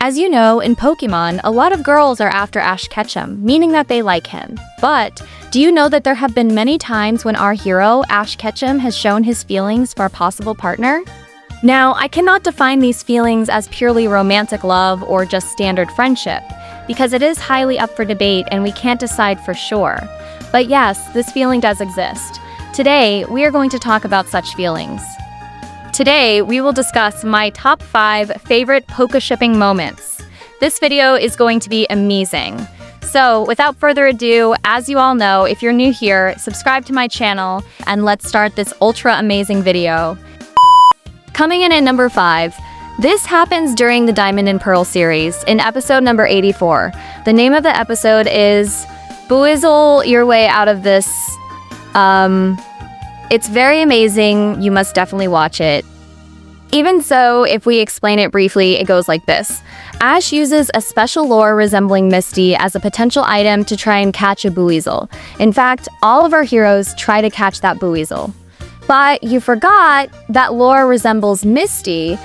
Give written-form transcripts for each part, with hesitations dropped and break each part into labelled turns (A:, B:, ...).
A: As you know, in Pokemon, a lot of girls are after Ash Ketchum, meaning that they like him. But do you know that there have been many times when our hero, Ash Ketchum, has shown his feelings for a possible partner? Now, I cannot define these feelings as purely romantic love or just standard friendship, because it is highly up for debate and we can't decide for sure. But yes, this feeling does exist. Today, we are going to talk about such feelings. Today, we will discuss my top 5 favorite Pokéshipping moments. This video is going to be amazing. So, without further ado, as you all know, if you're new here, subscribe to my channel, and let's start this ultra amazing video. Coming in at number 5, this happens during the Diamond and Pearl series, in episode number 84. The name of the episode is Buizel Your Way Out of This. It's very amazing, you must definitely watch it. Even so, if we explain it briefly, it goes like this. Ash uses a special lure resembling Misty as a potential item to try and catch a Buizel. In fact, all of our heroes try to catch that Buizel. But you forgot that lure resembles Misty.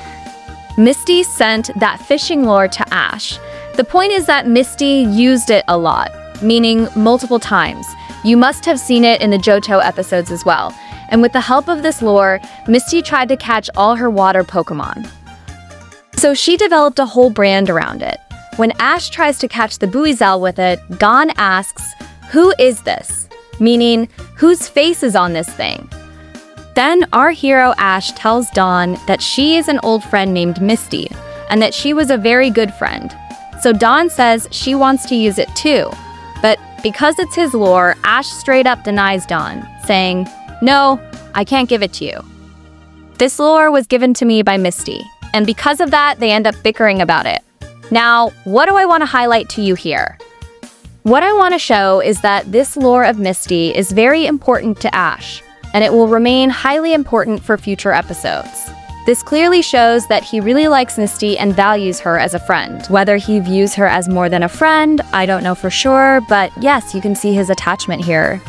A: Misty sent that fishing lure to Ash. The point is that Misty used it a lot, meaning multiple times. You must have seen it in the Johto episodes as well. And with the help of this lure, Misty tried to catch all her water Pokemon. So she developed a whole brand around it. When Ash tries to catch the Buizel with it, Gon asks, "Who is this?" Meaning, whose face is on this thing? Then our hero Ash tells Dawn that she is an old friend named Misty, and that she was a very good friend. So Dawn says she wants to use it too. But because it's his lure, Ash straight up denies Dawn, saying, "No, I can't give it to you. This lure was given to me by Misty," and because of that, they end up bickering about it. Now, what do I want to highlight to you here? What I want to show is that this lure of Misty is very important to Ash, and it will remain highly important for future episodes. This clearly shows that he really likes Misty and values her as a friend. Whether he views her as more than a friend, I don't know for sure, but yes, you can see his attachment here.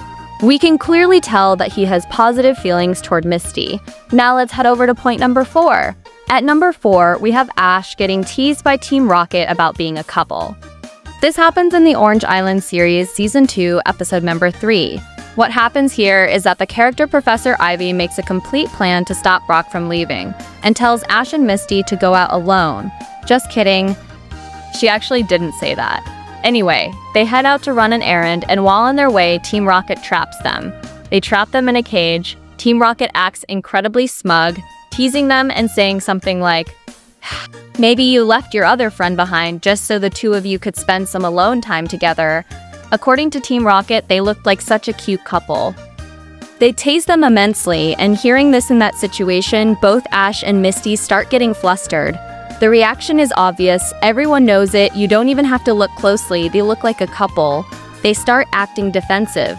A: We can clearly tell that he has positive feelings toward Misty. Now let's head over to point number 4. At number 4, we have Ash getting teased by Team Rocket about being a couple. This happens in the Orange Islands series, Season 2, episode number 3. What happens here is that the character Professor Ivy makes a complete plan to stop Brock from leaving, and tells Ash and Misty to go out alone. Just kidding. She actually didn't say that. Anyway, they head out to run an errand, and while on their way, Team Rocket traps them. They trap them in a cage. Team Rocket acts incredibly smug, teasing them and saying something like, "Maybe you left your other friend behind just so the two of you could spend some alone time together." According to Team Rocket, they looked like such a cute couple. They tease them immensely, and hearing this in that situation, both Ash and Misty start getting flustered. The reaction is obvious, everyone knows it, you don't even have to look closely, they look like a couple. They start acting defensive.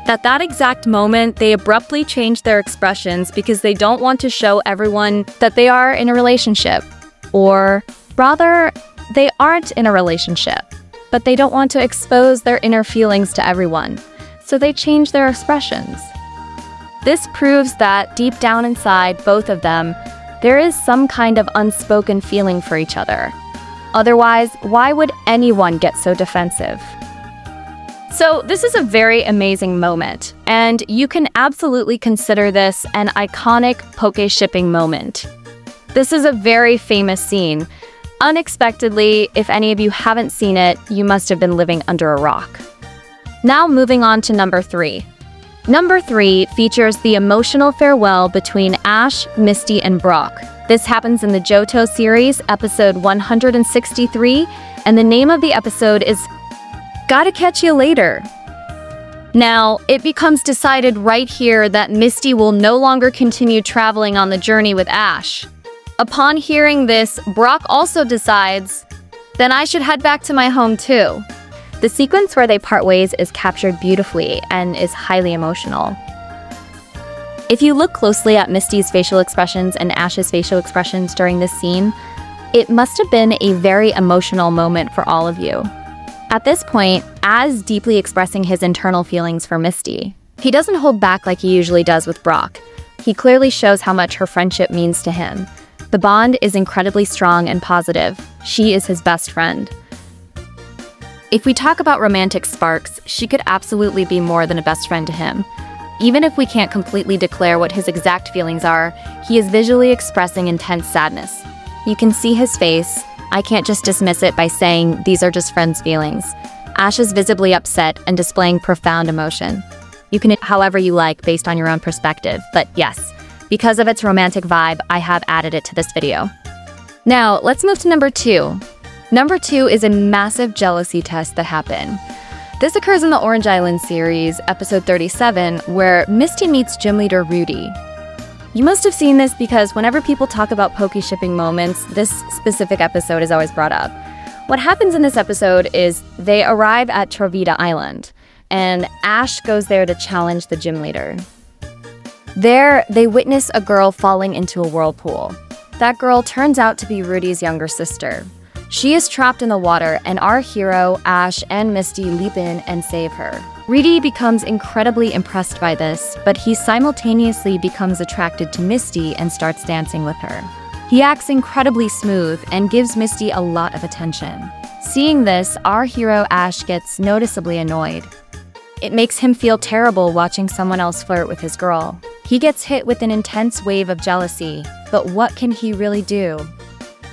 A: At that exact moment, they abruptly change their expressions because they don't want to show everyone that they are in a relationship. Or rather, they aren't in a relationship, but they don't want to expose their inner feelings to everyone. So they change their expressions. This proves that deep down inside both of them, there is some kind of unspoken feeling for each other. Otherwise, why would anyone get so defensive? So this is a very amazing moment, and you can absolutely consider this an iconic Pokéshipping moment. This is a very famous scene. Unexpectedly, if any of you haven't seen it, you must have been living under a rock. Now moving on to number 3. Number 3 features the emotional farewell between Ash, Misty, and Brock. This happens in the Johto series, episode 163, and the name of the episode is Gotta Catch You Later. Now, it becomes decided right here that Misty will no longer continue traveling on the journey with Ash. Upon hearing this, Brock also decides, then I should head back to my home too. The sequence where they part ways is captured beautifully and is highly emotional. If you look closely at Misty's facial expressions and Ash's facial expressions during this scene, it must have been a very emotional moment for all of you. At this point, Az is deeply expressing his internal feelings for Misty. He doesn't hold back like he usually does with Brock. He clearly shows how much her friendship means to him. The bond is incredibly strong and positive. She is his best friend. If we talk about romantic sparks, she could absolutely be more than a best friend to him. Even if we can't completely declare what his exact feelings are, he is visually expressing intense sadness. You can see his face. I can't just dismiss it by saying these are just friends' feelings. Ash is visibly upset and displaying profound emotion. You can however you like based on your own perspective, but yes, because of its romantic vibe, I have added it to this video. Now, let's move to number 2. Number 2 is a massive jealousy test that happened. This occurs in the Orange Islands series, episode 37, where Misty meets gym leader Rudy. You must have seen this because whenever people talk about PokeShipping moments, this specific episode is always brought up. What happens in this episode is they arrive at Trovita Island, and Ash goes there to challenge the gym leader. There, they witness a girl falling into a whirlpool. That girl turns out to be Rudy's younger sister. She is trapped in the water, and our hero, Ash, and Misty leap in and save her. Rudy becomes incredibly impressed by this, but he simultaneously becomes attracted to Misty and starts dancing with her. He acts incredibly smooth and gives Misty a lot of attention. Seeing this, our hero Ash gets noticeably annoyed. It makes him feel terrible watching someone else flirt with his girl. He gets hit with an intense wave of jealousy, but what can he really do?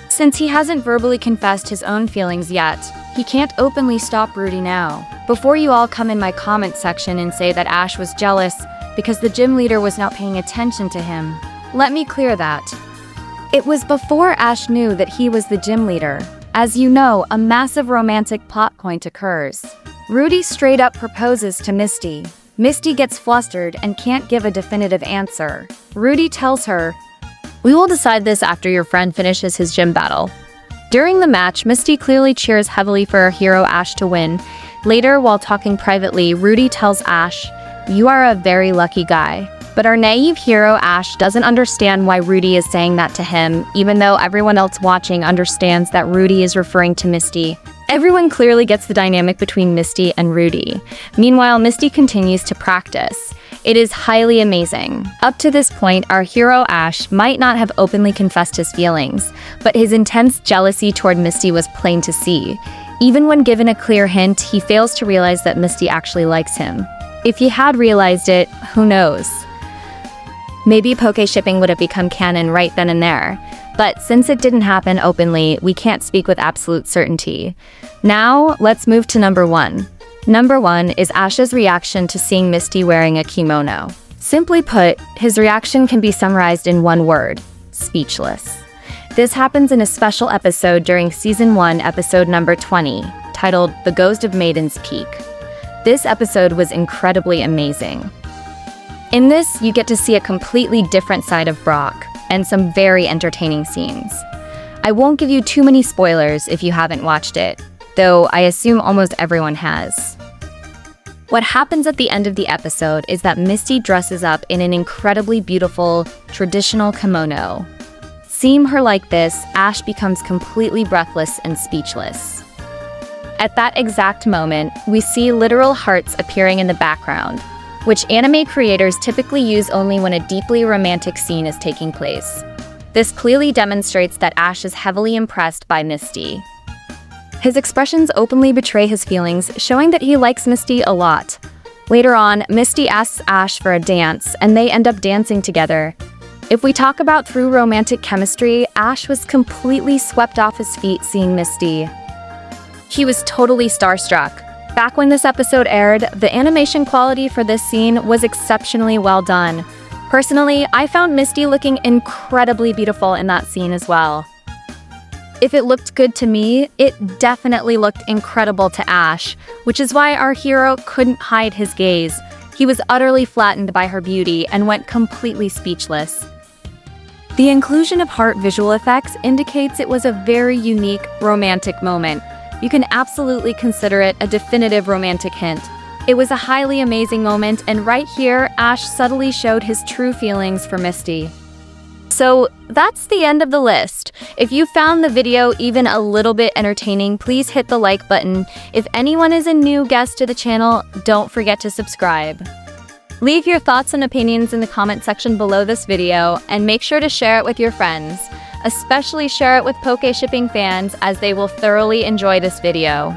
A: Since he hasn't verbally confessed his own feelings yet, he can't openly stop Rudy now. Before you all come in my comment section and say that Ash was jealous because the gym leader was not paying attention to him, let me clear that. It was before Ash knew that he was the gym leader. As you know, a massive romantic plot point occurs. Rudy straight up proposes to Misty. Misty gets flustered and can't give a definitive answer. Rudy tells her, "We will decide this after your friend finishes his gym battle." During the match, Misty clearly cheers heavily for her hero Ash to win. Later, while talking privately, Rudy tells Ash, "You are a very lucky guy." But our naive hero Ash doesn't understand why Rudy is saying that to him, even though everyone else watching understands that Rudy is referring to Misty. Everyone clearly gets the dynamic between Misty and Rudy. Meanwhile, Misty continues to practice. It is highly amazing. Up to this point, our hero Ash might not have openly confessed his feelings, but his intense jealousy toward Misty was plain to see. Even when given a clear hint, he fails to realize that Misty actually likes him. If he had realized it, who knows? Maybe PokeShipping would have become canon right then and there. But since it didn't happen openly, we can't speak with absolute certainty. Now, let's move to number 1. Number 1 is Ash's reaction to seeing Misty wearing a kimono. Simply put, his reaction can be summarized in one word: speechless. This happens in a special episode during Season 1, episode number 20, titled The Ghost of Maiden's Peak. This episode was incredibly amazing. In this, you get to see a completely different side of Brock, and some very entertaining scenes. I won't give you too many spoilers if you haven't watched it, though I assume almost everyone has. What happens at the end of the episode is that Misty dresses up in an incredibly beautiful, traditional kimono. Seeing her like this, Ash becomes completely breathless and speechless. At that exact moment, we see literal hearts appearing in the background, which anime creators typically use only when a deeply romantic scene is taking place. This clearly demonstrates that Ash is heavily impressed by Misty. His expressions openly betray his feelings, showing that he likes Misty a lot. Later on, Misty asks Ash for a dance, and they end up dancing together. If we talk about true romantic chemistry, Ash was completely swept off his feet seeing Misty. He was totally starstruck. Back when this episode aired, the animation quality for this scene was exceptionally well done. Personally, I found Misty looking incredibly beautiful in that scene as well. If it looked good to me, it definitely looked incredible to Ash, which is why our hero couldn't hide his gaze. He was utterly flattened by her beauty and went completely speechless. The inclusion of heart visual effects indicates it was a very unique, romantic moment. You can absolutely consider it a definitive romantic hint. It was a highly amazing moment, and right here, Ash subtly showed his true feelings for Misty. So that's the end of the list. If you found the video even a little bit entertaining, please hit the like button. If anyone is a new guest to the channel, don't forget to subscribe. Leave your thoughts and opinions in the comment section below this video, and make sure to share it with your friends. Especially share it with PokeShipping fans as they will thoroughly enjoy this video.